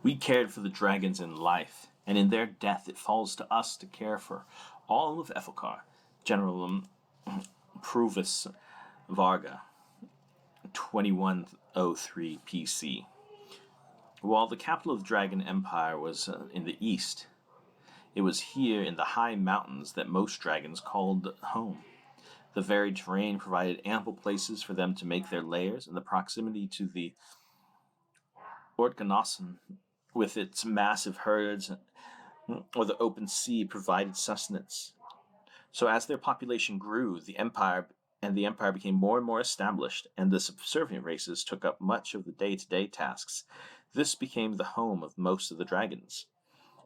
We cared for the dragons in life, and in their death it falls to us to care for all of Ethelcar. General Provis Varga, 2103 PC. While the capital of the Dragon Empire was in the east, it was here in the high mountains that most dragons called home. The varied terrain provided ample places for them to make their lairs, and the proximity to the Ortganossen, with its massive herds, or the open sea, provided sustenance. So as their population grew, the empire became more and more established, and the subservient races took up much of the day-to-day tasks. This became the home of most of the dragons.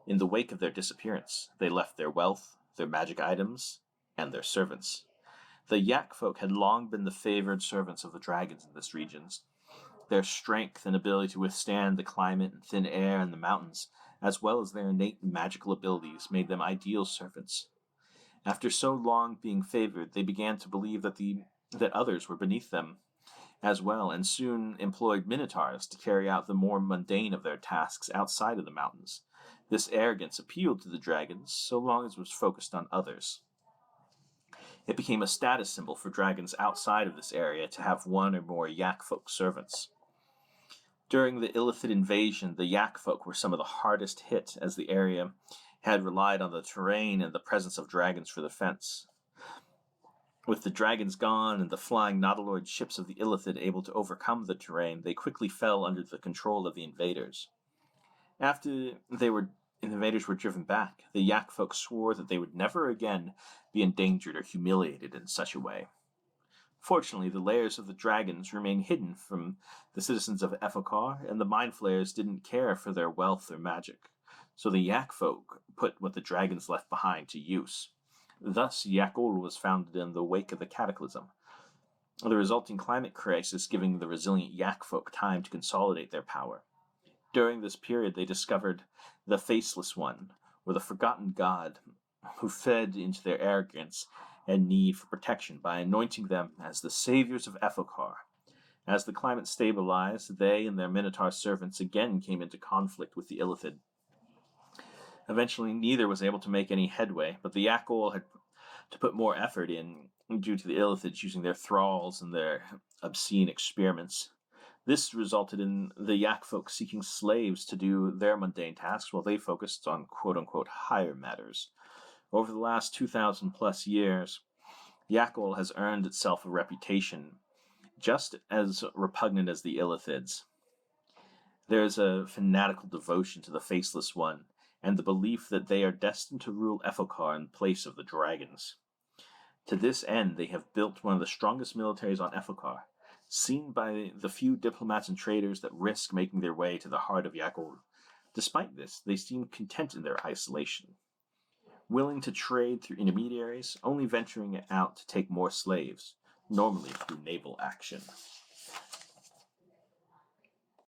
In the wake of their disappearance, they left their wealth, their magic items, and their servants. The Yak-Folk had long been the favored servants of the dragons in this region. Their strength and ability to withstand the climate and thin air in the mountains, as well as their innate magical abilities, made them ideal servants. After so long being favored, they began to believe that others were beneath them as well, and soon employed Minotaurs to carry out the more mundane of their tasks outside of the mountains. This arrogance appealed to the dragons, so long as it was focused on others. It became a status symbol for dragons outside of this area to have one or more Yak-Folk servants. During the Illithid invasion, the Yak-Folk were some of the hardest hit, as the area had relied on the terrain and the presence of dragons for defense. With the dragons gone and the flying nautiloid ships of the Illithid able to overcome the terrain, they quickly fell under the control of the invaders. After the invaders were driven back, the Yak-Folk swore that they would never again be endangered or humiliated in such a way. Fortunately, the lairs of the dragons remained hidden from the citizens of Ethelcar, and the mind flayers didn't care for their wealth or magic. So the Yak-Folk put what the dragons left behind to use. Thus, Yakole was founded in the wake of the cataclysm, the resulting climate crisis giving the resilient Yak-Folk time to consolidate their power. During this period, they discovered the Faceless One, or the forgotten god, who fed into their arrogance and need for protection by anointing them as the saviors of Ethelcar. As the climate stabilized, they and their Minotaur servants again came into conflict with the Illithid. Eventually, neither was able to make any headway, but the Yakole had to put more effort in due to the Illithids using their thralls and their obscene experiments. This resulted in the Yak-Folk seeking slaves to do their mundane tasks while they focused on quote-unquote higher matters. Over the last 2,000 plus years, Yakole has earned itself a reputation just as repugnant as the Illithids. There is a fanatical devotion to the Faceless One, and the belief that they are destined to rule Ethelcar in place of the dragons. To this end, they have built one of the strongest militaries on Ethelcar, seen by the few diplomats and traders that risk making their way to the heart of Yakole. Despite this, they seem content in their isolation, willing to trade through intermediaries, only venturing out to take more slaves, normally through naval action.